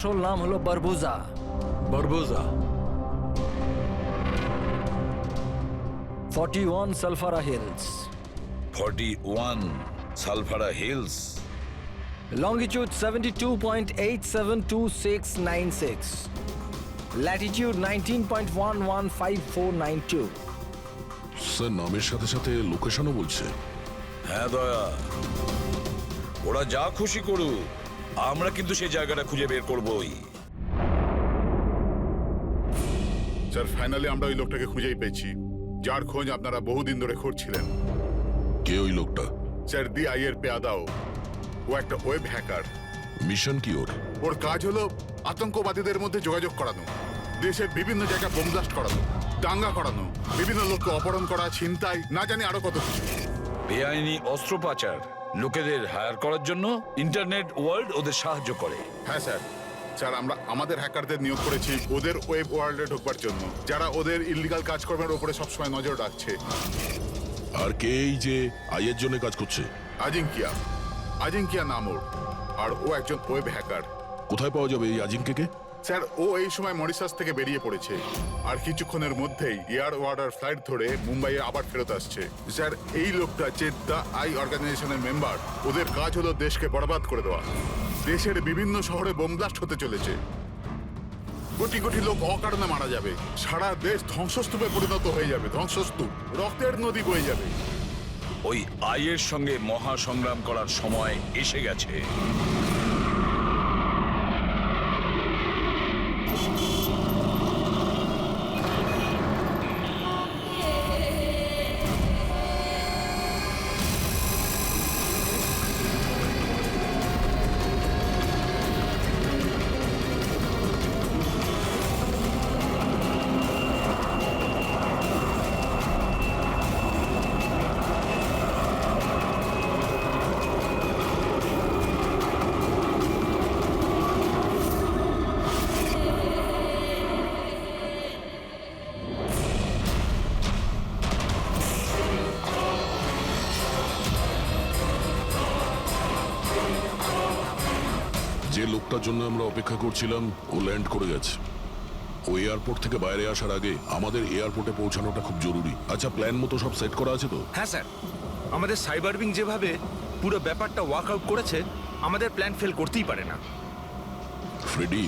আসল নাম হলো বারবুজা। বারবোজা 41 Salfara hills, 41 Salfara hills, longitude 72.872696, latitude 19.115492। Sir নামের সাথে সাথে লোকেশনও বলছে। হ্যাঁ দয়া, ওরা যা খুশি করুক, আমরা কিন্তু সেই জায়গাটা খুঁজে বের করবই। স্যার ফাইনালি আমরা ওই লোকটাকে খুঁজেই পেয়েছি, যার খোঁজ আপনারা বহুদিন ধরে খুঁজছিলেন। কে ওই লোকটা? স্যার DI এর পেয়াদাও। ও একটা ওয়েব হ্যাকার। মিশন কি ওর? ওর কাজ হলো আতঙ্কবাদীদের মধ্যে যোগাযোগ করানো, দেশের বিভিন্ন জায়গায় বোম ব্লাস্ট করানো, দাঙ্গা করানো, বিভিন্ন লোককে অপহরণ করা, ছিনতাই, না জানি আরো কত কিছু। বেআইনি অস্ত্র পাচার, লোকেদের হায়ার করার জন্য ইন্টারনেট ওয়ার্ল্ড ওদের সাহায্য করে। হ্যাঁ স্যার, স্যার আমরা আমাদের হ্যাকারদের নিয়োগ করেছি ওদের ওয়েব ওয়ার্ল্ডে ঢোকবার জন্য, যারা ওদের ইল্লিগাল কাজকর্মের উপরে সবসময় নজর রাখছে। আর কে এই যে আইয়ের জন্য কাজ করছে? আজিঙ্কিয়া, আজিঙ্কিয়া নাম ওর, আর ও একজন ওয়েব হ্যাকার। কোথায় পাওয়া যাবে এই আজিঙ্কেকে? স্যার ও এই সময় মরিশাস থেকে বেরিয়ে পড়েছে, আর কিছুক্ষণের মধ্যেই এয়ার ওয়ার্ডার ফ্লাইট ধরে মুম্বাইয়ে আবার ফেরত আসছে। স্যার এই লোকটা যে দ্য আই অর্গানাইজেশনের মেম্বার, ওদের কাজ হলো দেশকে বরবাদ করে দেওয়া। দেশের বিভিন্ন শহরে বোম ব্লাস্ট হতে চলেছে, কোটি কোটি লোক অকারণে মারা যাবে, সারা দেশ ধ্বংসস্তূপে পরিণত হয়ে যাবে, ধ্বংসস্তূপ, রক্তের নদী বয়ে যাবে। ওই আইয়ের সঙ্গে মহা সংগ্রাম করার সময় এসে গেছে। যে লোকটার জন্য আমরা অপেক্ষা করছিলাম ও ল্যান্ড করে গেছে। ও এয়ারপোর্ট থেকে বাইরে আসার আগে আমাদের এয়ারপোর্টে পৌঁছানোটা খুব জরুরি। আচ্ছা, প্ল্যান মতো সব সেট করা আছে তো? হ্যাঁ স্যার, আমাদের সাইবার উইং যেভাবে পুরো ব্যাপারটা ওয়ার্কআউট করেছে, আমাদের প্ল্যান ফেল করতেই পারে না। ফ্রেডি,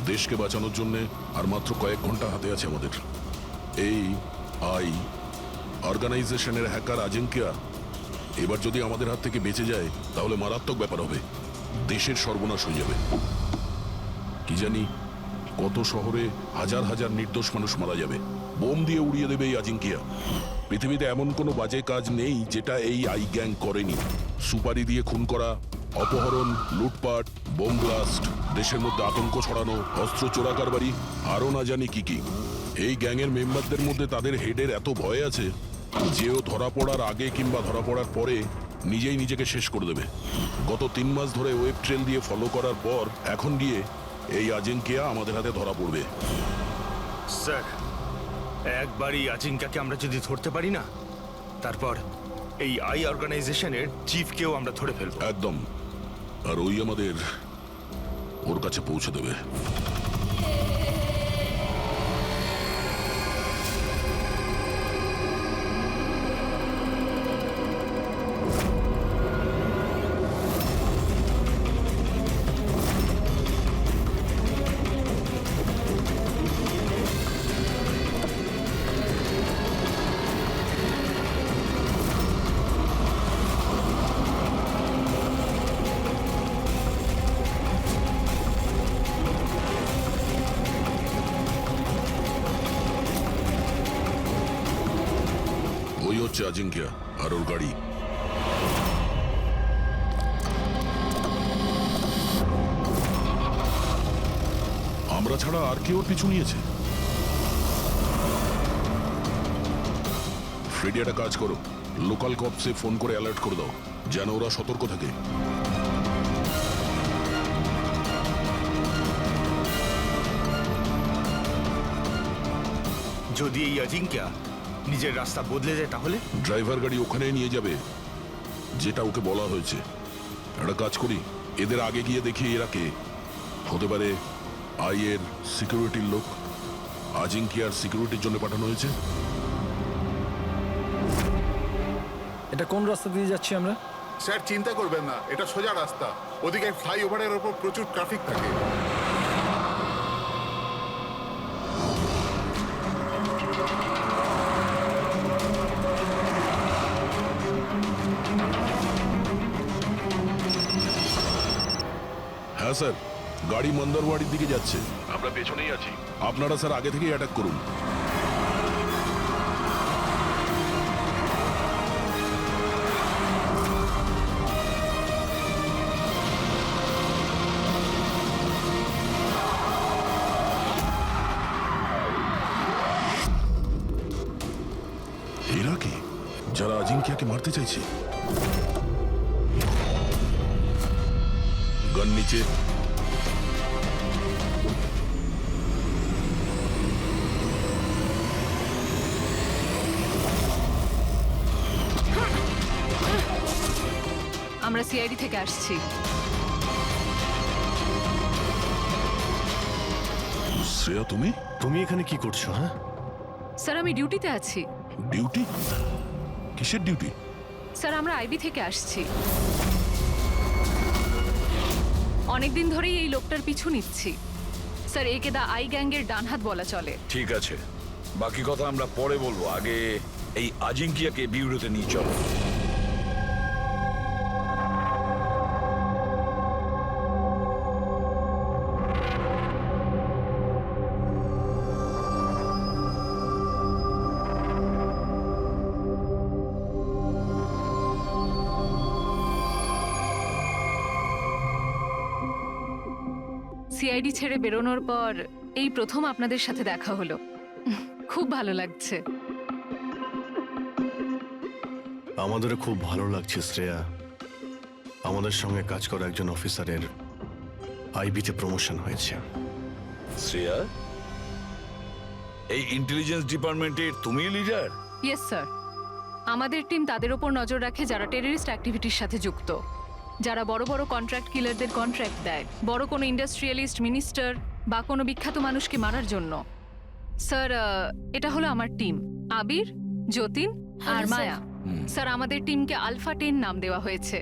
দেশকে বাঁচানোর জন্য আর মাত্র কয়েক ঘন্টা হাতে আছে আমাদের। এই আই অর্গানাইজেশনের হ্যাকার আজিঙ্কিয়া এবার যদি আমাদের হাত থেকে বেঁচে যায় তাহলে মারাত্মক ব্যাপার হবে, দেশের সর্বনাশ হয়ে যাবে। কি জানি কত শহরে হাজার হাজার নির্দোষ মানুষ মারা যাবে, বোম দিয়ে উড়িয়ে দেবে এই আজিঙ্কিয়া। পৃথিবীতে এমন কোনো বাজে কাজ নেই যেটা এই আই গ্যাং করেনি। সুপারি দিয়ে খুন করা, অপহরণ, লুটপাট, বোম ব্লাস্ট, দেশের মধ্যে আতঙ্ক ছড়ানো, অস্ত্র চোরা কারবারি, আরও না জানি কি কি। এই গ্যাংয়ের মেম্বারদের মধ্যে তাদের হেডের এত ভয় আছে যে ও ধরা পড়ার আগে কিংবা ধরা পড়ার পরে নিজেই নিজেকে শেষ করে দেবে। গত 3 মাস ধরে ওয়েব ট্রেল দিয়ে ফলো করার পর এখন গিয়ে এই আজিঙ্কিয়া আমাদের হাতে ধরা পড়বে। স্যার, একবারই আজিঙ্কাকে আমরা যদি ধরতে পারি না, তারপর এই আই অর্গানাইজেশনের চিফকেও আমরা ধরে ফেলবো। একদম। আর ওই আমাদের ওর কাছে পৌঁছে দেবে। ওই হচ্ছে আজিঙ্কিয়া আর ওর গাড়ি। আমরা ছাড়া আর কেউ ওর পিছু নিয়েছে। ফ্রেডি, একটা কাজ করো, লোকাল কপসে ফোন করে অ্যালার্ট করে দাও যেন ওরা সতর্ক থাকে। যদি এই আজিঙ্কা নিজের রাস্তা বদলে দেয় তাহলে? ড্রাইভার গাড়ি ওখানে নিয়ে যাবে যেটা ওকে বলা হয়েছে। একটা কাজ করি, এদের আগে গিয়ে দেখি এরা কে। হতে পারে আই এর সিকিউরিটির লোক আজিঙ্কিয়ার সিকিউরিটির জন্য পাঠানো হয়েছে। এটা কোন রাস্তা দিয়ে যাচ্ছি আমরা? স্যার চিন্তা করবেন না, এটা সোজা রাস্তা। ওদিকে ফ্লাইওভারের ওপর প্রচুর ট্রাফিক থাকে। হ্যাঁ স্যার, গাড়ি মন্দরওয়াড়ির দিকে যাচ্ছে, আমরা পেছনেই আছি। আপনারা স্যার আগে থেকেই অ্যাটাক করুন। এরা কি, যারা আজিঙ্কিয়াকে মারতে চাইছে? গান নিচে। আমরা সিআইডি থেকে আসছি। শ্রেয়া, তুমি তুমি এখানে কি করছো? হ্যাঁ, স্যার আমি ডিউটিতে আছি। ডিউটি? কিসের ডিউটি? স্যার আমরা আইবি থেকে আসছি। অনেকদিন ধরেই এই লোকটার পিছু নিচ্ছি। স্যার একে দা আই গ্যাংয়ের ডানহাত বলা চলে। ঠিক আছে, বাকি কথা আমরা পরে বলবো। আগে এই আজিঙ্কিয়াকে বিউরোতে নিয়ে চলো। সিআইডি ছেড়ে বেরোনোর পর এই প্রথম আপনাদের সাথে দেখা হলো। খুব ভালো লাগছে। আমাদেরও খুব ভালো লাগছে শ্রেয়া। আমাদের সঙ্গে কাজ করা একজন অফিসারের আইবিতে প্রমোশন হয়েছে। শ্রেয়া, এই ইন্টেলিজেন্স ডিপার্টমেন্টের তুমি লিডার? Yes sir. আমাদের টিম তাদের ওপর নজর রাখে যারা টেররিস্ট অ্যাক্টিভিটির সাথে যুক্ত, যারা বড় বড় কন্ট্রাক্ট কিলারদের কন্ট্রাক্ট দেয়, বড় কোনো ইন্ডাস্ট্রিয়ালিস্ট, মিনিস্টার বা কোনো বিখ্যাত মানুষকে মারার জন্য। স্যার এটা হলো আমার টিম, আবির, যতীন আর মায়া। স্যার আমাদের টিমকে আলফা 10 নাম দেওয়া হয়েছে।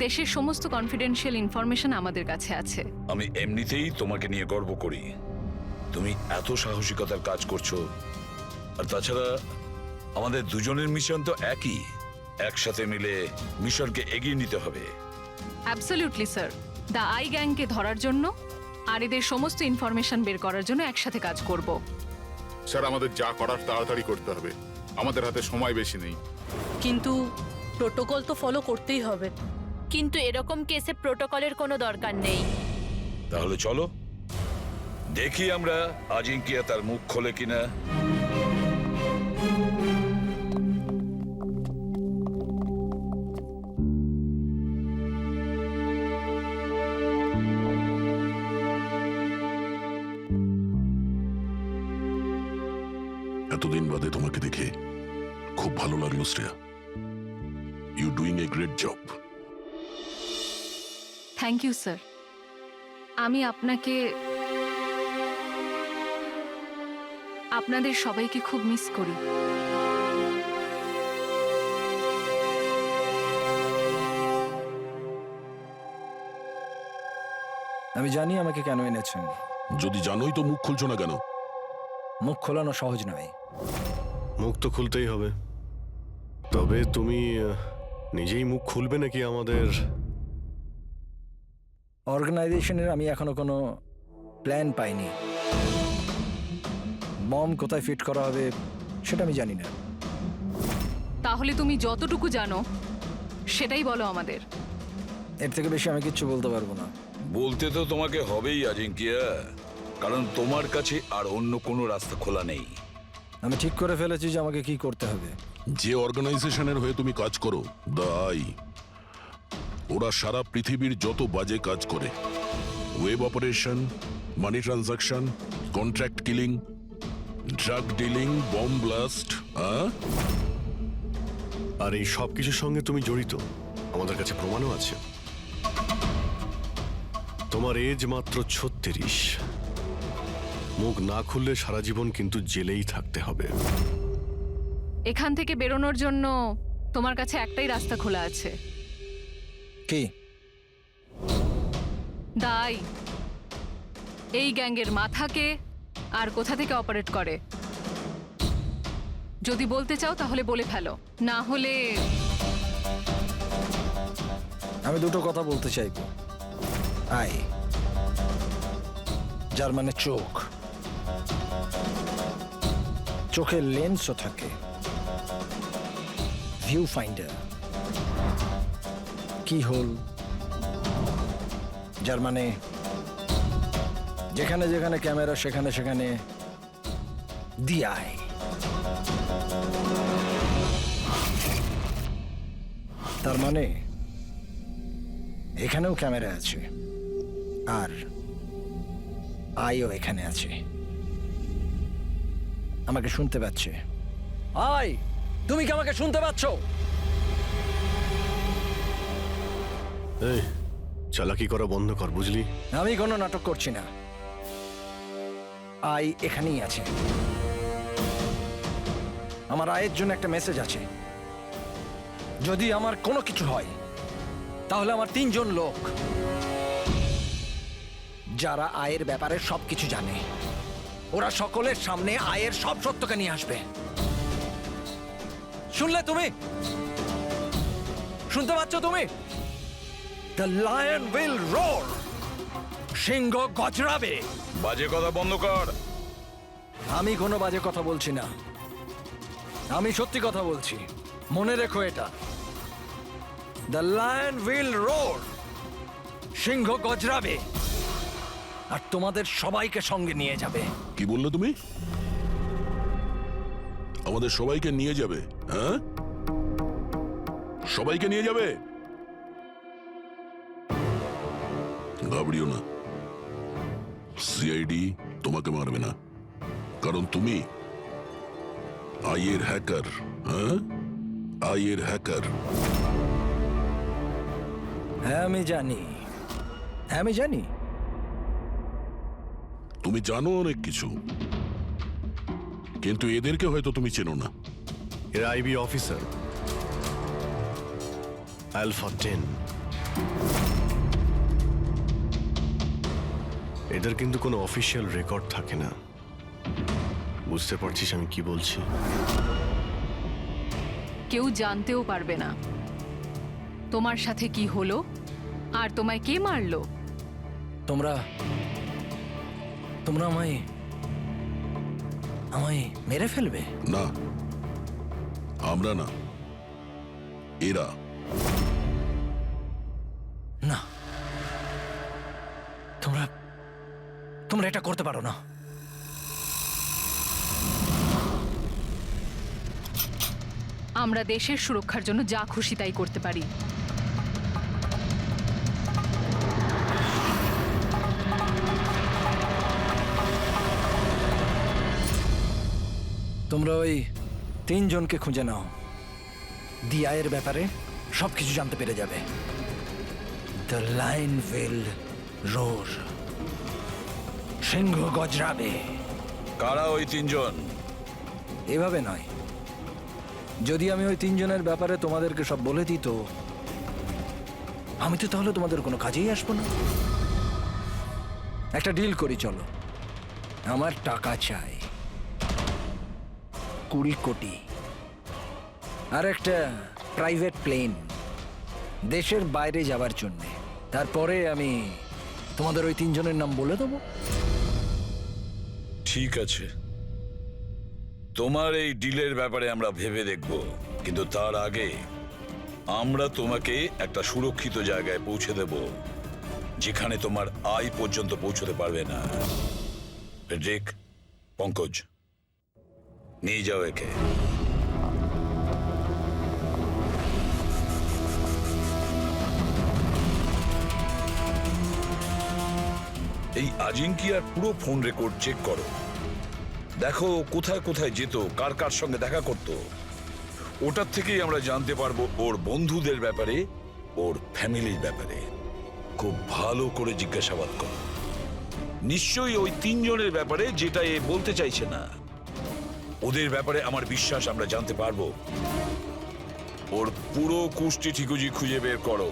দেশের সমস্ত কনফিডেন্সিয়াল ইনফরমেশন আমাদের কাছে আছে। আমি এমনিতেই তোমাকে নিয়ে গর্ব করি। তুমি এত সাহসিকতার কাজ করছো। আর তাছাড়া আমাদের দুজনের মিশন তো একই, একসাথে মিলে মিশনকে এগিয়ে নিতে হবে। Absolutely sir. দ্য আই গ্যাংকে ধরার জন্য আর এদের সমস্ত ইনফরমেশন বের করার জন্য একসাথে কাজ করব। স্যার আমাদের যা করার তাড়াতাড়ি করতে হবে, আমাদের হাতে সময় বেশি নেই। কিন্তু প্রোটোকল তো ফলো করতেই হবে। কিন্তু এরকম কেসে প্রোটোকলের কোনো দরকার নেই। তাহলে চলো দেখি আমরা আজিঙ্কিয়া তার মুখ খোলে কিনা। এতদিন বাদে তোমাকে দেখে খুব ভালো লাগলো Shreya. You doing a great job. Thank you sir. আমি আপনাদের সবাইকে খুব মিস করি। আমি জানি আমাকে কেন এনেছেন। যদি জানোই তো মুখ খুলছো না কেন? মুখ খোলানো সহজ নয়। মুখ তো খুলতেই হবে। তবে তুমি নিজেই মুখ খুলবে নাকি আমাদের? অর্গানাইজেশনের আমি এখনো কোনো প্ল্যান পাইনি। বম কোথায় ফিট করা হবে সেটা আমি জানি না। তাহলে তুমি যতটুকু জানো সেটাই বলো আমাদের। এর থেকে বেশি আমি কিচ্ছু বলতে পারবো না। বলতে তো তোমাকে হবেই আজিঙ্কিয়া, কারণ তোমার কাছে আর অন্য কোনো রাস্তা খোলা নেই। আমি ঠিক করে ফেলেছি যে আমাকে কি করতে হবে। যে অর্গানাইজেশনের হয়ে তুমি কাজ করো, দ্য আই, ওরা সারা পৃথিবীর যত বাজে কাজ করে, web operation, money transaction, contract killing, drug dealing, bomb blast, আর এই সব কিছুর সঙ্গে তুমি জড়িত, আমাদের কাছে প্রমাণও আছে। তোমার এজ মাত্র 36। মুখ না খুললে সারা জীবন কিন্তু জেলেই থাকতে হবে। এখান থেকে বেরোনোর জন্য তোমার কাছে একটাই রাস্তা খোলা আছে। কি? দাই এই গ্যাংয়ের মাথাকে আর কোথা থেকে অপারেট করে যদি বলতে চাও তাহলে বলে ফেলো, না হলে আমি দুটো কথা বলতে চাইব। আই, যার মানে চোখ, চোখের লেন্সও থাকে, ভিউ ফাইন্ডার, কি হোল, যার মানে যেখানে যেখানে ক্যামেরা সেখানে সেখানে দিয়াই। তার মানে এখানেও ক্যামেরা আছে আর আইও এখানে আছে। আমাকে শুনতে পাচ্ছে? আই, তুমি কি আমাকে শুনতে পাচ্ছ? এই চালাকি করা বন্ধ কর, বুঝলি? আমি কোনো নাটক করছি না। আই এখানেই আছে। আমার আয়ের জন্য একটা মেসেজ আছে। যদি আমার কোনো কিছু হয় তাহলে আমার 3 জন লোক যারা আয়ের ব্যাপারে সবকিছু জানে, ওরা সকলের সামনে আয়ের সব সত্যকে নিয়ে আসবে। শুনলে তুমি? শুনতে পাচ্ছ তুমি? The lion will roar. সিংহ গজরাবে। বাজে কথা বন্ধ কর। আমি কোনো বাজে কথা বলছি না, আমি সত্যি কথা বলছি। মনে রেখো এটা। The lion will roar. সিংহ গজরাবে আর তোমাদের সবাইকে সঙ্গে নিয়ে যাবে। কি বললে তুমি? আমাদের সবাইকে নিয়ে যাবে? হ্যাঁ, সবাইকে নিয়ে যাবে? ঘাবড়িও না, সিআইডি তোমাকে মারবে না, কারণ তুমি আইয়ের হ্যাকার। হ্যাঁ, আইয়ের হ্যাকার। হ্যাঁ আমি জানি, হ্যাঁ আমি জানি। তুমি জানো অনেক কিছু, কিন্তু এদেরকে হয়তো তুমি চেনো না। এরা আইবি অফিসার, আলফা 10। এদের কিন্তু কোনো অফিসিয়াল রেকর্ড থাকে না। বুঝতে পারছিস আমি কি বলছি? কেউ জানতেও পারবে না তোমার সাথে কি হলো আর তোমায় কে মারলো। তোমরা তোমরা আমায় আমায় মেরে ফেলবে? না, আমরা না, এরা। না, তোমরা তোমরা এটা করতে পারো না। আমরা দেশের সুরক্ষার জন্য যা খুশি তাই করতে পারি। তোমরা ওই 3 জনকে খুঁজে নাও। দিয়ায়ের ব্যাপারে সবকিছু জানতে পেরে যাবে। The lion will roar. সিংহ গজরাবে। কারা ওই 3 জন? এভাবে নয়। যদি আমি ওই 3 জনের ব্যাপারে তোমাদেরকে সব বলে দিই তো আমি তো তাহলে তোমাদের কোনো কাজেই আসবো না। একটা ডিল করি, চলো। আমার টাকা চাই 20 কোটি আর একটা প্রাইভেট প্লেন দেশের বাইরে যাবার জন্য। তারপরে আমি তোমাদের ওই 3 জনের নাম বলে দেবো। ঠিক আছে, তোমার এই ডিলের ব্যাপারে আমরা ভেবে দেখব, কিন্তু তার আগে আমরা তোমাকে একটা সুরক্ষিত জায়গায় পৌঁছে দেব, যেখানে তোমার আয় পর্যন্ত পৌঁছতে পারবে না। ফেডরিক, পঙ্কজ, নিয়ে যাও একে। এই আজিঙ্কিয়ার পুরো ফোন রেকর্ড চেক করো। দেখো কোথায় কোথায় যেত, কার কার সঙ্গে দেখা করত। ওটার থেকেই আমরা জানতে পারবো ওর বন্ধুদের ব্যাপারে, ওর ফ্যামিলির ব্যাপারে। খুব ভালো করে জিজ্ঞাসাবাদ করো। নিশ্চয়ই ওই তিনজনের ব্যাপারে যেটা এ বলতে চাইছে না, ওদের ব্যাপারে আমার বিশ্বাস আমরা জানতে পারবো। ওর পুরো কুষ্টি ঠিকুজি খুঁজে বের করো।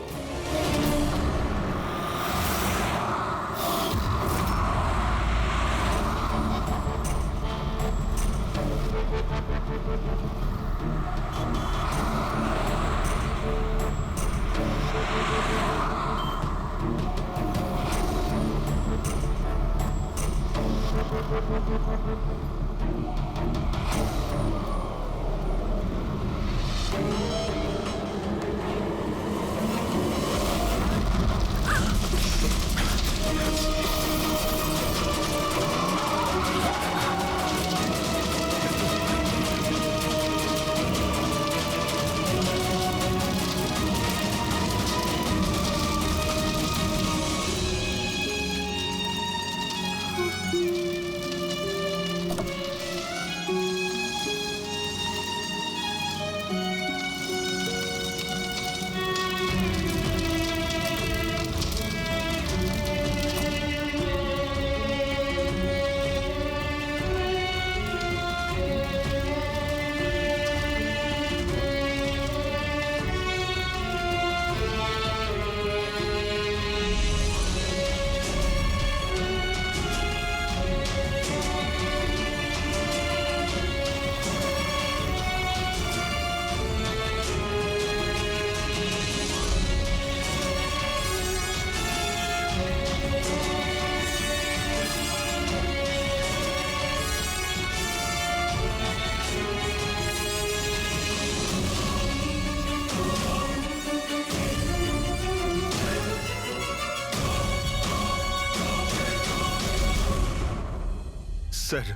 স্যার,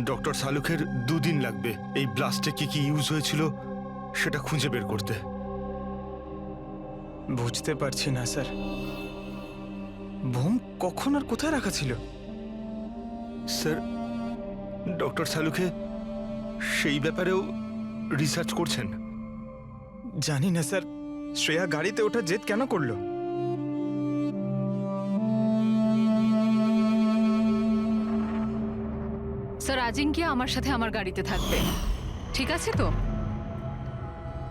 ডক্টর সালুখের 2 দিন লাগবে এই ব্লাস্টে কি কি ইউজ হয়েছিল সেটা খুঁজে বের করতে। বুঝতে পারছি না স্যার, বোম কখন আর কোথায় রাখা ছিল? স্যার, ডক্টর সালুখে সেই ব্যাপারেও রিসার্চ করছেন। জানি না স্যার, শ্রেয়া গাড়িতে ওঠা জেদ কেন করলো? স্যার, আজিঙ্কিয়া আমার সাথে আমার গাড়িতে থাকবে, ঠিক আছে তো?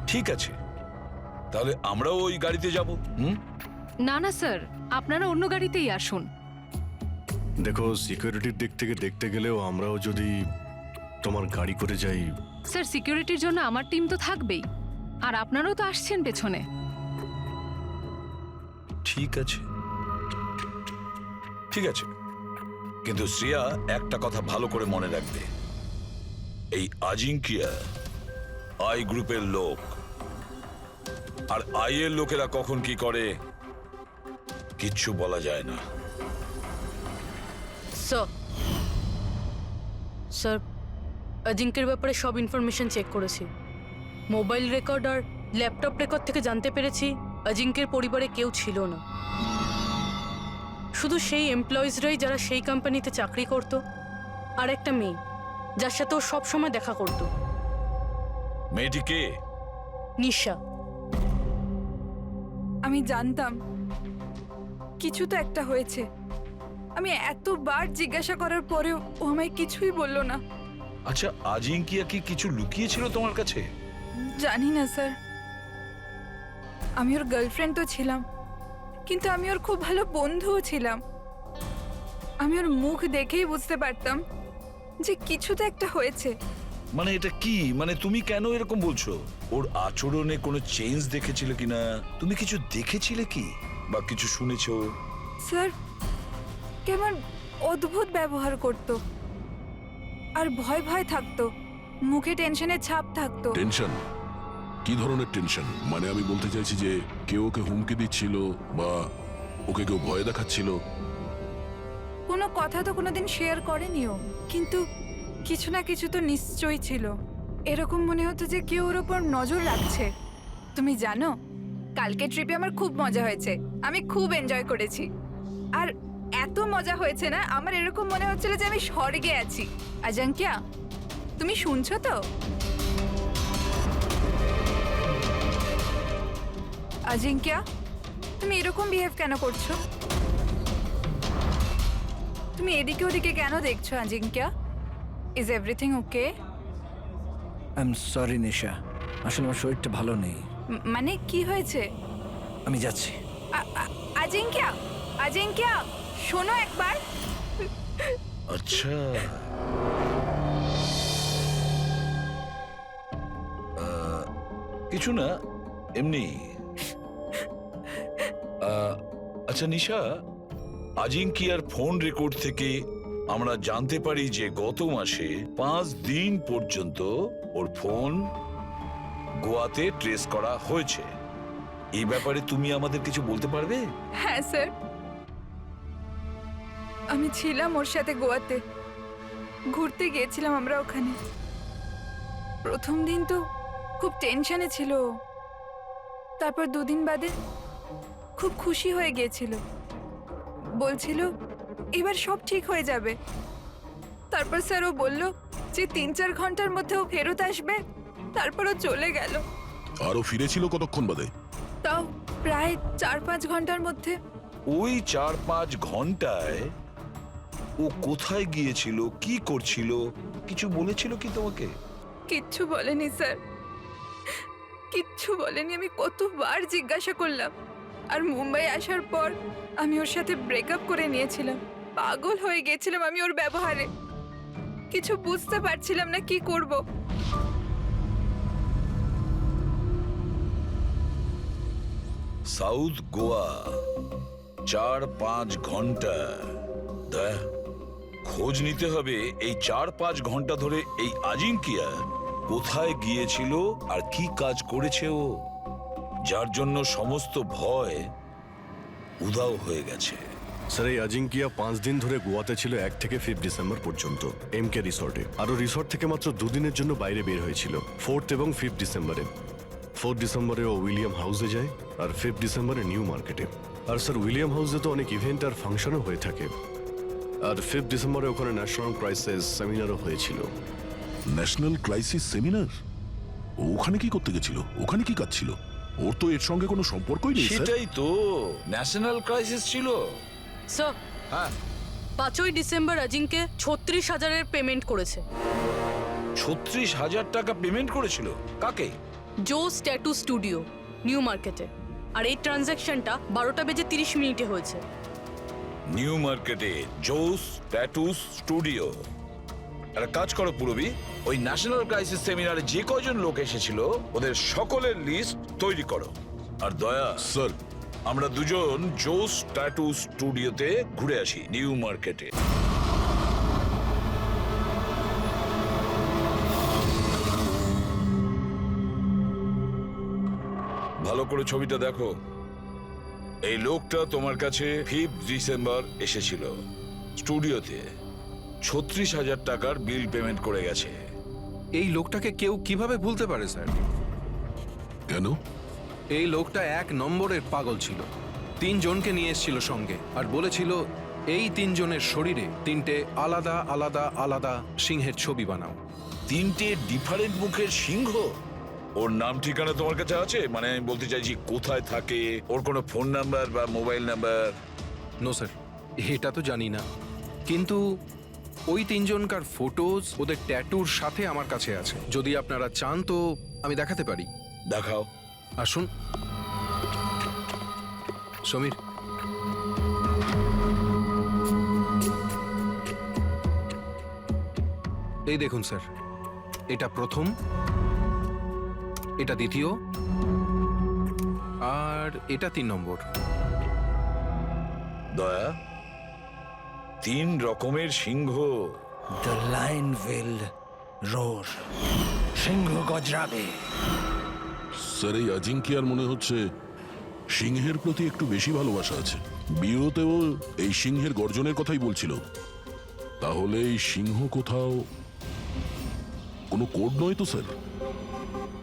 ঠিক আছে, তাহলে আমরাও ওই গাড়িতে যাব। না না স্যার, আপনারা অন্য গাড়িতেই আসুন। দেখো, সিকিউরিটির দিক থেকে দেখতে গেলেও আমরাও যদি তোমার গাড়ি করে যাই। স্যার, সিকিউরিটির জন্য আমার টিম তো থাকবেই, আর আপনারাও তো আসছেন পেছনে। ঠিক আছে, ঠিক আছে, কিন্তু শ্রেয়া একটা কথা ভালো করে মনে রাখবে, এই আজিঙ্কিয়া আই গ্রুপের লোক, আর আই এর লোকেরা কখন কি করে কিচ্ছু বলা যায় না। স্যার, অজিঙ্কের ব্যাপারে সব ইনফরমেশন চেক করেছি। মোবাইল রেকর্ড আর ল্যাপটপ রেকর্ড থেকে জানতে পেরেছি অজিঙ্কের পরিবারে কেউ ছিল না, শুধু সেই এমপ্লয়িজরাই যারা সেই কোম্পানিতে চাকরি করত, আর একটা মেয়ে যার সাথে ও সবসময় দেখা করত। মেয়েটি কে? নিশা। আমি জানতাম কিছু তো একটা হয়েছে। আমি এতবার জিজ্ঞাসা করার পরেও ও আমায় কিছুই বলল না। আচ্ছা, আজিঙ্কিয়া কি কিছু লুকিয়েছিল তোমার কাছে? জানি না স্যার, আমি ওর গার্লফ্রেন্ড তো ছিলাম, কিন্তু আমি ওর খুব ভালো বন্ধুও ছিলাম। আমি ওর মুখ দেখেই বুঝতে পারতাম যে কিছু তো একটা হয়েছে। মানে এটা কি? মানে তুমি কেন এরকম বলছো? ওর আচরণে কোনো চেঞ্জ দেখেছিলে কিনা? তুমি কিছু দেখেছিলে কি, বা কিছু শুনেছো? স্যার, কেমন অদ্ভুত ব্যবহার করত, আর ভয় ভয় থাকতো, মুখে টেনশনের ছাপ থাকতো। টেনশন? কি ধরনের টেনশন? মানে আমি বলতে চাইছি যে কেউ ওকে হুমকি দিচ্ছিল বা ওকে কেউ ভয় দেখাচ্ছিল? কোনো কথা তো কোনোদিন শেয়ার করেনিও, কিন্তু কিছু না কিছু তো নিশ্চয়ই ছিল। এরকম মনে হতো যে কেউ ওর ওপর নজর রাখছে। তুমি জানো, কালকে ট্রিপে আমার খুব মজা হয়েছে, আমি খুব এনজয় করেছি। আর এত মজা হয়েছে না, আমার এরকম মনে হচ্ছিল যে আমি স্বর্গে আছি। আজাঙ্কিয়া, তুমি শুনছো তো? আজিঙ্কিয়া, তুমি এরকম বিহেভ কেন করছো? তুমি এদিকে ওদিকে কেন দেখছো Ajinkya? Is everything okay? I am sorry Nisha, আসলে আমার শরীরটা ভালো নেই। মানে কি হয়েছে? আমি যাচ্ছি। আজিঙ্ক্য, আজিঙ্ক্য, শোনো একবার। আচ্ছা, কিছু না, এমনি। আচ্ছা নিশা, আজিঙ্কিয়ার ফোন রেকর্ড থেকে আমরা জানতে পারি যে গত মাসে 5 দিন পর্যন্ত ওর ফোন গোয়াতে ট্রেস করা হয়েছে। এই ব্যাপারে তুমি আমাদের কিছু বলতে পারবে? হ্যাঁ স্যার, আমি ছিলাম ওর সাথে গোয়াতে, ঘুরতে গিয়েছিলাম আমরা ওখানে। প্রথম দিন তো খুব টেনশনে ছিল, তারপর 2 দিন বাদে খুব খুশি হয়ে গিয়েছিল, বলছিল এবার সব ঠিক হয়ে যাবে। তারপর স্যার ও বলল যে 3-4 ঘন্টার মধ্যে ও ফেরত আসবে, তারপর ও চলে গেল। আরো ফিরেছিল কতক্ষণ বাদে? তাও প্রায় 4-5 ঘন্টার মধ্যে। ওই 4-5 ঘন্টায় ও কোথায় গিয়েছিল, কি করছিল, কিছু বলেছিল কি তোমাকে? কিচ্ছু বলেনি স্যার, কিচ্ছু বলেনি। আমি কতবার জিজ্ঞাসা করলাম, আর মুম্বাই আসার পর আমি ওর সাথে ব্রেকআপ করে নিয়েছিলাম। পাগল হয়ে গেছিলাম আমি ওর ব্যবহারে, কিছু বুঝতে পারছিলাম না কি করব। সাউথ গোয়া 4-5 ঘন্টা, খোঁজ নিতে হবে এই 4-5 ঘন্টা ধরে এই আজিঙ্কিয়া কোথায় গিয়েছিল আর কি কাজ করেছে ও, যার জন্য সমস্ত ভয় উধাও হয়ে গেছে। স্যার, এই আজিঙ্কিয়া 5 দিন ধরে গোয়াতে ছিল, 1 থেকে 5 ডিসেম্বর পর্যন্ত এমকে রিসর্টে। আরও রিসর্ট থেকে মাত্র 2 দিনের জন্য বাইরে বের হয়েছিল, 4 এবং 5 ডিসেম্বরে। 4 ডিসেম্বরে ও উইলিয়াম হাউসে যায়, আর 5 ডিসেম্বরে নিউ মার্কেটে। আর স্যার, উইলিয়াম হাউসে তো অনেক ইভেন্ট আর ফাংশনও হয়ে থাকে, আর 5 ডিসেম্বরে ওখানে ন্যাশনাল ক্রাইসিস সেমিনারও হয়েছিল। National crisis seminar? ওখানে কি করতে গেছিল? ওখানে কি কাজ ছিল? ওর তো এর সঙ্গে কোনো সম্পর্কই নেই স্যার। সেটাই তো, ন্যাশনাল ক্রাইসিস ছিল। স্যার, হ্যাঁ, 5ই ডিসেম্বর আজিঙ্কে 36,000-এর পেমেন্ট করেছে। 36,000 টাকা পেমেন্ট করেছিল? কাকে? জোস ট্যাটু স্টুডিও, নিউ মার্কেটে। আর এই ট্রানজ্যাকশনটা 12:30 হয়েছে। নিউ মার্কেটে জোস ট্যাটু স্টুডিও। একটা কাজ করো পুরবি, ওই ন্যাশনাল ক্রাইসিস সেমিনারে যে কয়জন লোক এসেছিল ওদের সকলের লিস্ট তৈরি করো। আর দয়া স্যার, আমরা দুজন জোস ট্যাটু স্টুডিওতে ঘুরে আসি নিউ মার্কেটে। ভালো করে ছবিটা দেখো। এই লোকটা তোমার কাছে 5 ডিসেম্বর এসেছিল স্টুডিওতে, 36,000 টাকার বিল পেমেন্ট করে গেছে। এই লোকটাকে কেউ কিভাবে ভুলতে পারে স্যার? কেন? এই লোকটা 1 নম্বরের পাগল ছিল। 3 জনকে নিয়ে এসেছিল সঙ্গে, আর বলেছিল এই 3 জনের শরীরে 3টে আলাদা আলাদা আলাদা সিংহের ছবি বানাও। 3টে ডিফারেন্ট মুখের সিংহ? ওর নাম ঠিকানা তোমার কাছে আছে? মানে আমি বলতে চাইছি কোথায় থাকে, ওর কোনো ফোন নাম্বার বা মোবাইল নাম্বার? নো স্যার, এটা তো জানি না, কিন্তু ওই 3 জনকার ফটোজ ওদের ট্যাটুর সাথে আমার কাছে আছে। যদি আপনারা চান তো আমি দেখাতে পারি। দেখাও। আসুন সমীর। এই দেখুন স্যার, এটা প্রথম, এটা দ্বিতীয়, আর এটা 3 নম্বর। দয়া, 3 রকমের সিংহ। দ্য লায়ন উইল রোর, সিংহ গজরাবে। স্যার, এই আজিঙ্কিয়ার মনে হচ্ছে সিংহের প্রতি একটু বেশি ভালোবাসা আছে। বিয়েতেও এই সিংহের গর্জনের কথাই বলছিল। তাহলে এই সিংহ কোথাও কোনো কোড নয় তো স্যার?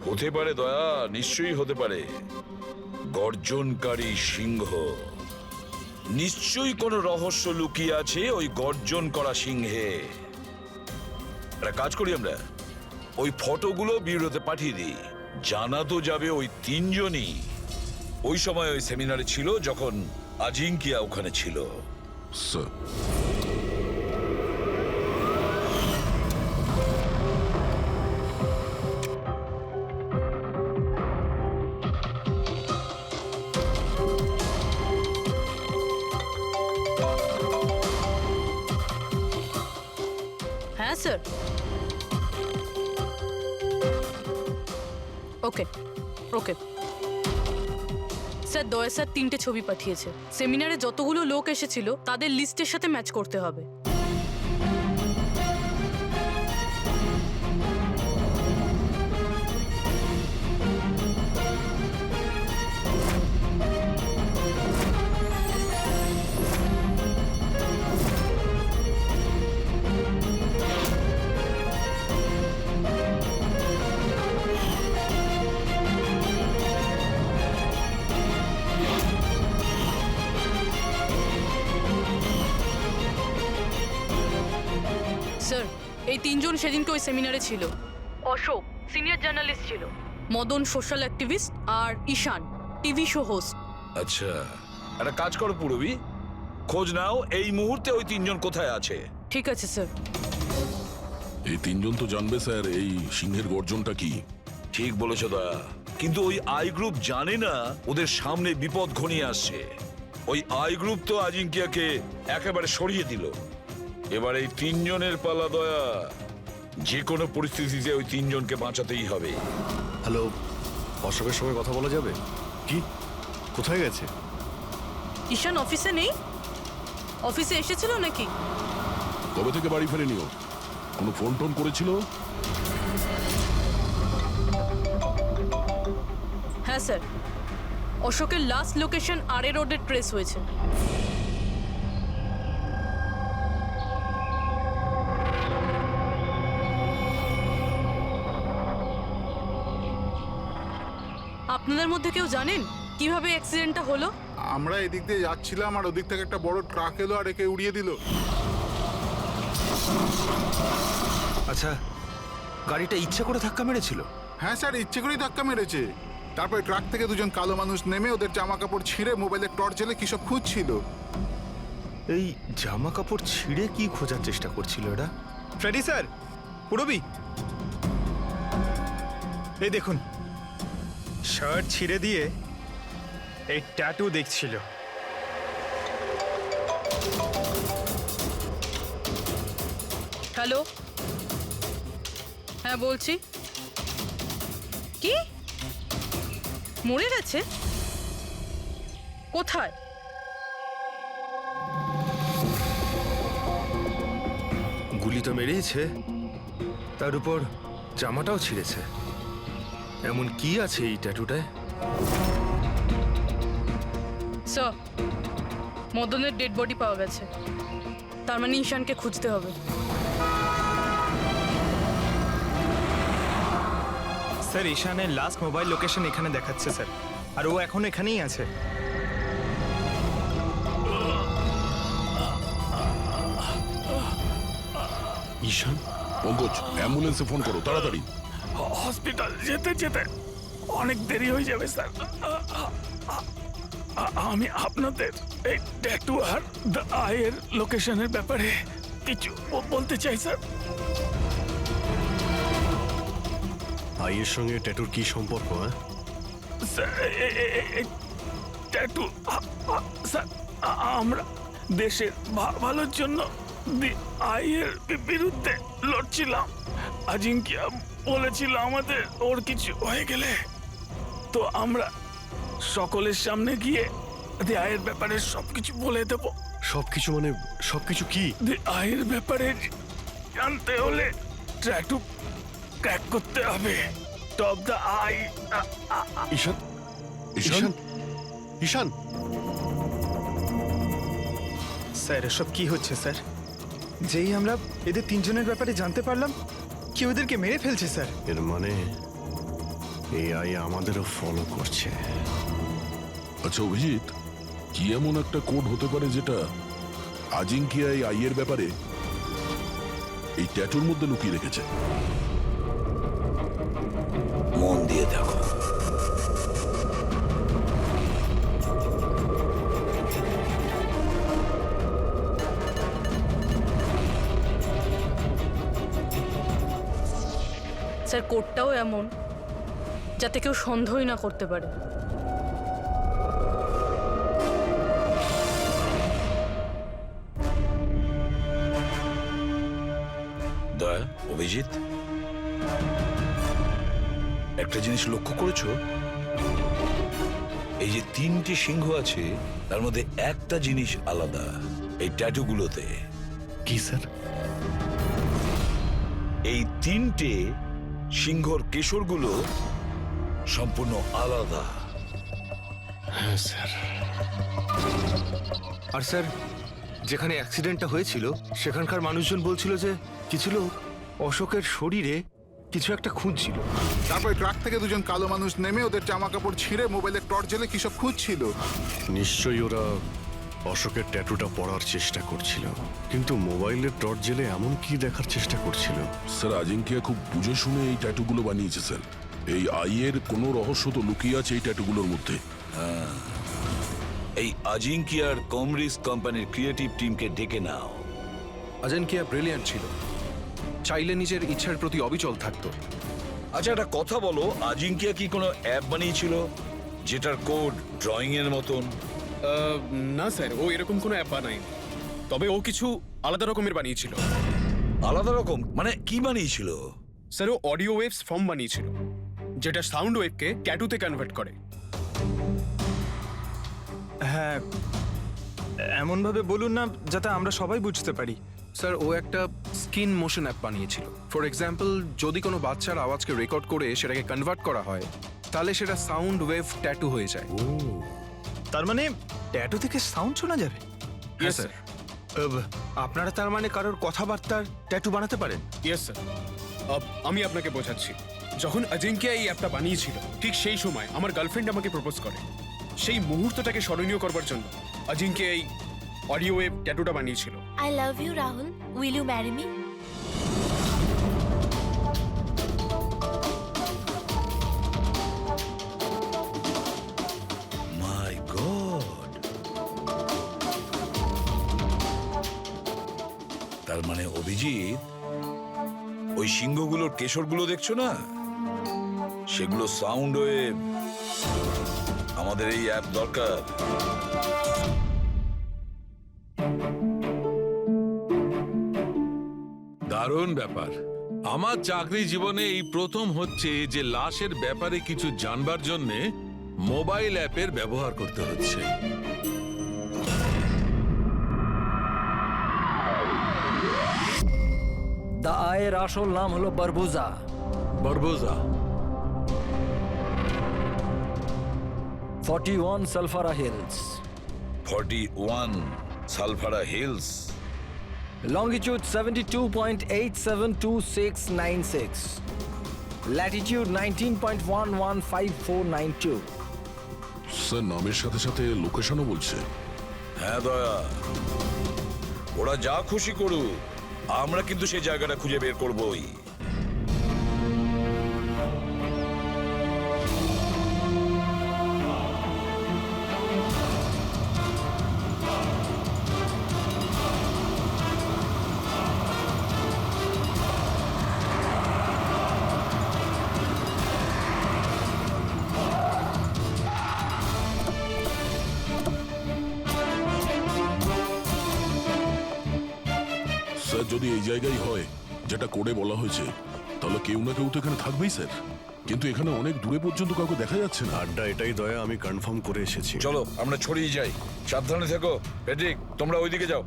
হতে পারে দয়া, নিশ্চয়ই হতে পারে। গর্জনকারী সিংহ, নিশ্চয়ই কোনো রহস্য লুকিয়ে আছে ওই গর্জন করা সিংহে। একটা কাজ করি, আমরা ওই ফটোগুলো ব্যুরোতে পাঠিয়ে দিই। জানা তো যাবে ওই 3 জনই ওই সময় ওই সেমিনারে ছিল যখন আজিঙ্কিয়া ওখানে ছিল। স্যার, হ্যাঁ স্যার। ওকে ওকে স্যার, দয়া স্যার 3টে ছবি পাঠিয়েছে। সেমিনারে যতগুলো লোক এসেছিল তাদের লিস্টের সাথে ম্যাচ করতে হবে। স্যার, এই 3জন সেদিনকে ওই সেমিনারে ছিল। অশোক সিনিয়র জার্নালিস্ট ছিল, মদন সোশ্যাল অ্যাক্টিভিস্ট, আর ঈশান টিভি শো হোস্ট। আচ্ছা, একটা কাজ করো পূরবী, খোঁজ নাও এই মুহূর্তে ওই 3জন কোথায় আছে। ঠিক আছে স্যার। এই 3জন তো জানবে স্যার এই সিংহের গর্জনটা কি। ঠিক বলেছ দা, কিন্তু ওই আই গ্রুপ জানে না ওদের সামনে বিপদ ঘনিয়ে আসছে। ওই আই গ্রুপ তো আজিঙ্কিয়াকে একেবারে সরিয়ে দিল। এবার এই 3জনের পালা দয়া। যে কোনো পরিস্থিতিতে ওই 3জনকে বাঁচাতেই হবে। হ্যালো, অশোকের সঙ্গে কথা বলা যাবে কি? কোথায় গেছে? ঈশান অফিসে নেই? অফিসে এসেছিল নাকি? কবে থেকে বাড়ি ফেরেনিও? কোনো ফোন টোন করেছিল? হ্যাঁ স্যার, অশোকের লাস্ট লোকেশন আরে রোডে ট্রেস হয়েছে। আপনাদের মধ্যে কেউ জানেন কিভাবে অ্যাক্সিডেন্টটা হলো? আমরা এদিক দিয়ে যাচ্ছিলাম আর ওদিক থেকে একটা বড় ট্রাক এলো আর একে উড়িয়ে দিল। আচ্ছা, গাড়িটা ইচ্ছা করে ধাক্কা মেরেছিল? হ্যাঁ স্যার, ইচ্ছে করেই ধাক্কা মেরেছে। তারপরে ট্রাক থেকে দুজন কালো মানুষ নেমে ওদের জামা কাপড় ছিঁড়ে মোবাইলের টর্চ জ্বেলে কি সব খুঁজছিল। এই জামা কাপড় ছিঁড়ে কি খোঁজার চেষ্টা করছিল এরা? ফ্রেডি স্যার, পূরবী, এই দেখুন, শার্ট ছিঁড়ে দিয়ে এই ট্যাটু দেখছিল। হ্যালো, হ্যাঁ বলছি। কি মরে গেছে? কোথায়? গুলি তো মেরেছে, তার উপর জামাটাও ছিঁড়েছে। এমন কি আছে এই ট্যাটুটায়? স্যার, মদনের ডেড বডি পাওয়া গেছে। তার মানে ঈশানকে খুঁজতে হবে। স্যার, ঈশানের লাস্ট মোবাইল লোকেশন এখানে দেখাচ্ছে স্যার, আর ও এখন এখানেই আছে। ঈশান? পঙ্কজ, অ্যাম্বুলেন্সে ফোন করো তাড়াতাড়ি। হসপিটাল যেতে যেতে অনেক দেরি হয়ে যাবে স্যার। আমি আপনাদের এই ট্যাটু আর দ্য আইয়ের লোকেশনের ব্যাপারে কিছু বলতে চাই স্যার। আইয়ের সঙ্গে ট্যাটুর কি সম্পর্ক? হ্যাঁ স্যার, এই ট্যাটু স্যার, আমরা দেশের ভালোর জন্য দি আইয়ের বিরুদ্ধে লড়ছিলাম। আজিঙ্কিয়া বলেছিল আমাদের ওর কিছু হয়ে গেলে তো আমরা সকলের সামনে গিয়ে দি আইয়ের ব্যাপারে সবকিছু বলে দেব। সবকিছু মানে সবকিছু কি? দি আইয়ের ব্যাপারে জানতে হলে ট্যাটু ক্র্যাক করতে হবে। Top the eye. Ishaan? Ishaan? Ishaan? Sir, এসব কি হচ্ছে স্যার? যেই আমরা এদের 3জনের ব্যাপারে জানতে পারলাম, কি ওদেরকে মেরে ফেলছে স্যার। এর মানে এই আই আমাদেরও ফলো করছে। আচ্ছা অভিজিৎ, কি এমন একটা কোড হতে পারে যেটা আজিঙ্কিয়া এই আইয়ের ব্যাপারে এই ট্যাটুর মধ্যে লুকিয়ে রেখেছে? মন দিয়ে দেখো। স্যার কোডটাও এমন যাতে কেউ সন্দেহই না করতে পারে। দয়া, অভিজিৎ, একটা জিনিস লক্ষ্য করেছো? এই যে 3টে সিংহ আছে তার মধ্যে একটা জিনিস আলাদা, এই ট্যাটুগুলোতে। কি স্যার? এই 3টে সিংহর কেশরগুলো সম্পূর্ণ আলাদা। হ্যাঁ স্যার। আর স্যার, যেখানে অ্যাক্সিডেন্টটা হয়েছিল সেখানকার মানুষজন বলছিল যে কিছু লোক অশোকের শরীরে কিছু একটা খুঁজছিল। তারপরে ট্রাক থেকে দুজন কালো মানুষ নেমে ওদের জামা কাপড় ছিঁড়ে মোবাইলের টর্চ জ্বেলে কি সব খুঁজছিল। নিশ্চয়ই ওরা অশোকের ট্যাটুটা পড়ার চেষ্টা করছিল, কিন্তু মোবাইলের টর্চ জেলে এমন কি দেখার চেষ্টা করছিল? স্যার আজিঙ্কিয়া খুব বুঝে শুনে এই ট্যাটুগুলো বানিয়েছে স্যার। এই আইয়ের কোনো রহস্য তো লুকিয়ে আছে এই ট্যাটুগুলোর মধ্যে। এই আজিঙ্কিয়ার কমরিস কোম্পানির ক্রিয়েটিভ টিমকে ডেকে নাও। অজিঙ্কিয়া ব্রিলিয়ান্ট ছিল, চাইলে নিজের ইচ্ছার প্রতি অবিচল থাকতো। আচ্ছা, একটা কথা বলো, আজিঙ্কিয়া কি কোনো অ্যাপ বানিয়েছিল যেটার কোড ড্রয়িং এর মতন? না স্যার, ও এরকম কোনো অ্যাপ বানায়নি, তবে ও কিছু আলাদা রকমের বানিয়েছিল। আলাদা রকম মানে কি বানিয়েছিল? স্যার, ও অডিও ওয়েভস ফর্ম বানিয়েছিল, যেটা সাউন্ড ওয়েভকে ট্যাটুতে কনভার্ট করে। হ্যাঁ, এমনভাবে বলুন না যাতে আমরা সবাই বুঝতে পারি। স্যার, ও একটা স্কিন মোশন অ্যাপ বানিয়েছিল। ফর এক্সাম্পল, যদি কোনো বাচ্চার আওয়াজকে রেকর্ড করে সেটাকে কনভার্ট করা হয়, তাহলে সেটা সাউন্ড ওয়েভ ট্যাটু হয়ে যায়। তার মানে ট্যাটু থেকে সাউন্ড শোনা যাবে? Yes sir. আপনারা তার মানে কারোর কথাবার্তার ট্যাটু বানাতে পারেন? Yes sir. আমি আপনাকে বোঝাচ্ছি। যখন অজিঙ্কিয়া এই অ্যাপটা বানিয়েছিল, ঠিক সেই সময় আমার গার্লফ্রেন্ড আমাকে প্রপোজ করে। সেই মুহূর্তটাকে স্মরণীয় করবার জন্য অজিঙ্কিয়া এই অডিও ওয়েভ ট্যাটুটা বানিয়েছিল। I love you, Rahul. Will you marry me? My god! তার মানে অভিজিৎ, ওই সিংহগুলোর কেশরগুলো দেখছো না, সেগুলো সাউন্ড ওয়েভ। আমাদের এই অ্যাপ দরকার। দারুণ ব্যাপার। আমার চাকরি জীবনে এই প্রথম হচ্ছে যে লাশের ব্যাপারে কিছু জানবার জন্যে মোবাইল অ্যাপের ব্যবহার করতে হচ্ছে। দ্য আয়ের আসল নাম হলো বারবুজা। বরবোজা। 41 Salfara hills. 41 Salfara hills. Longitude 72.872696. Latitude 19.115492. Sir নামের সাথে সাথে লোকেশনও বলছে। হ্যাঁ দয়া, ওরা যা খুশি করুক, আমরা কিন্তু সেই জায়গাটা খুঁজে বের করবই। স্যার যদি এই জায়গায় হয় যেটা কোডে বলা হয়েছে, তাহলে কেউ না কেউ তো এখানে থাকবেই স্যার। কিন্তু এখানে অনেক দূরে পর্যন্ত কাউকে দেখা যাচ্ছে না। আড্ডা এটাই দয়া, আমি কনফার্ম করে এসেছি। চলো আমরা ছড়িয়ে যাই। সাবধানে থেকো। প্যাট্রিক, তোমরা ওইদিকে যাও।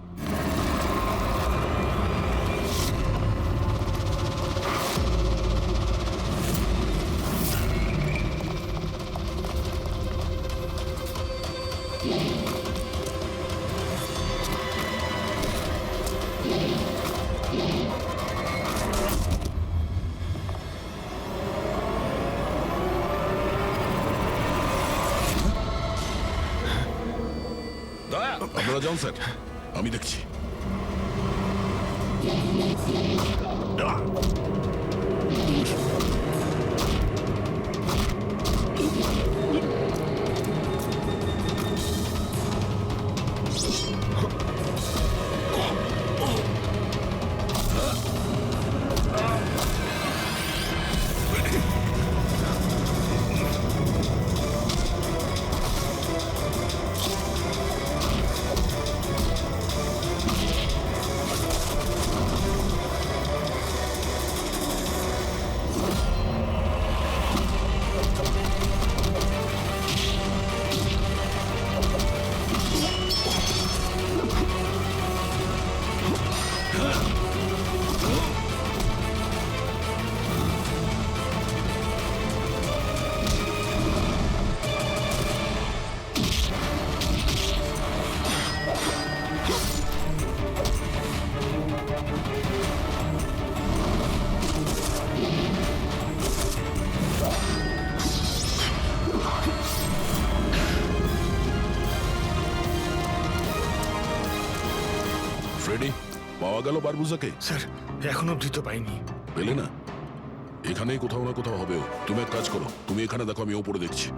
দয়া, আপনারা যান স্যার, আমি দেখছি। গেল বারবুজাকে? স্যার এখন অব্দি তো পাইনি। পেলে না? এখানেই কোথাও না কোথাও হবে ও। তুমি এক কাজ করো, তুমি এখানে দেখো, আমি ওপরে দেখছি।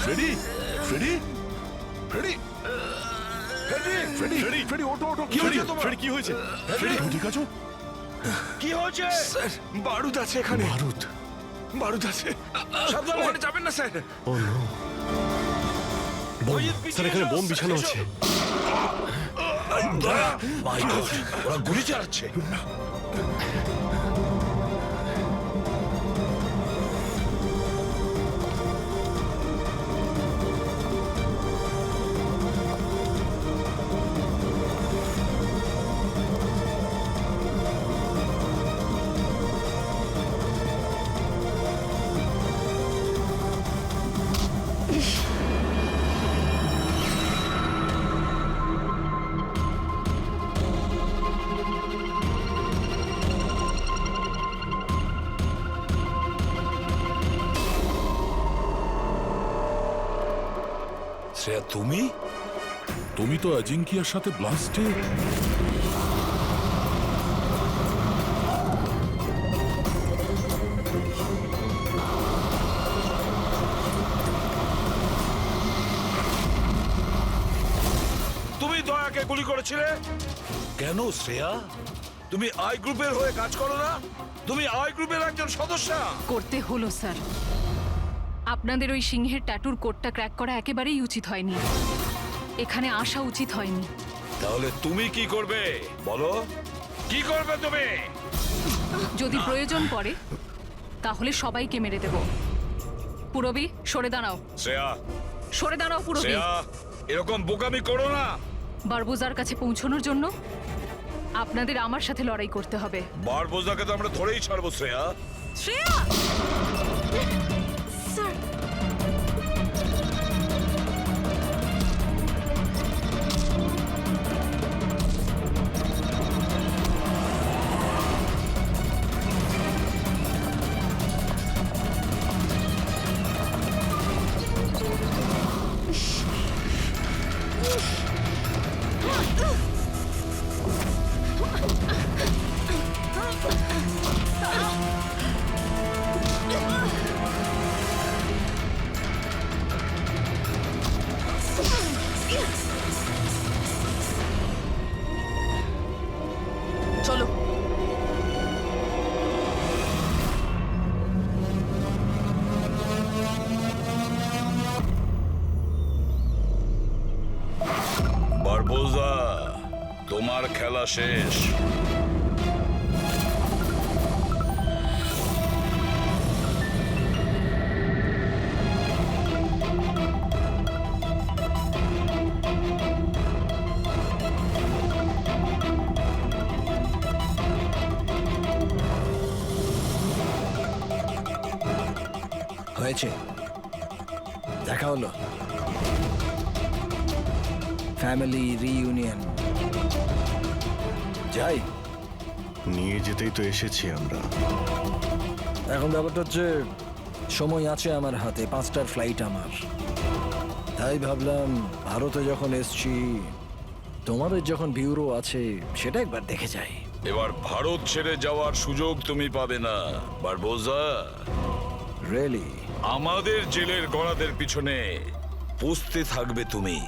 Freddie, Freddie, Freddie, Freddie, Freddie, Freddie, Freddie, ওঠো, ওঠো। কি হয়েছে তোমার? ফ্রেডি, কি হয়েছে? ফ্রেডি, তুমি ঠিক আছো? কি হয়েছে? স্যার বারুদ আছে এখানে। বারুদ? বারুদ আছে, সাবধানে ওখানে যাবেন না স্যার। ও নো, বোম! স্যার, এখানে বোম বিছানো আছে। মাই গড, ওরা গুলি চালাচ্ছে। শ্রেয়া, তুমি? তুমি তো আজিঙ্কিয়ার সাথে ব্লাস্টে। তুমি দয়াকে গুলি করেছিলে কেন শ্রেয়া? তুমি আই গ্রুপের হয়ে কাজ করো না? তুমি আই গ্রুপের একজন সদস্য। করতে হলো স্যার। আপনাদের ওই সিংহের ট্যাটুর কোডটা ক্র্যাক করা একেবারেই উচিত হয়নি। এখানে আসা উচিত হয়নি। তাহলে তুমি কি করবে বলো? কি করবে তুমি? যদি প্রয়োজন পড়ে তাহলে সবাইকে মেরে দেব। পুরবি, সরে দাঁড়াও। শ্রেয়া, সরে দাঁড়াও পুরবি। শ্রেয়া, এরকম বোকামি করো না। বারবুজার কাছে পৌঁছানোর জন্য আপনাদের আমার সাথে লড়াই করতে হবে। বারবোজাকে তো আমরা ধরেই ছাড়বো শ্রেয়া। শ্রেয়া! স্যার, চলো। বারবোজা, তোমার খেলা শেষ। হয়েছে, দেখা হলো, ফ্যামিলি রিইউনিয়ন। যাই, নিয়ে যেতেই তো এসেছি আমরা। এখন ব্যাপারটা হচ্ছে সময় আছে আমার হাতে, 5টার ফ্লাইট আমার। তাই ভাবলাম ভারতে যখন এসছি, তোমাদের যখন ব্যুরো আছে সেটা একবার দেখে যাই। এবার ভারত ছেড়ে যাওয়ার সুযোগ তুমি পাবে না বারবোজা। রিয়েলি? আমাদের জেলের গড়াদের পিছনে পুষতে থাকবে তুমি।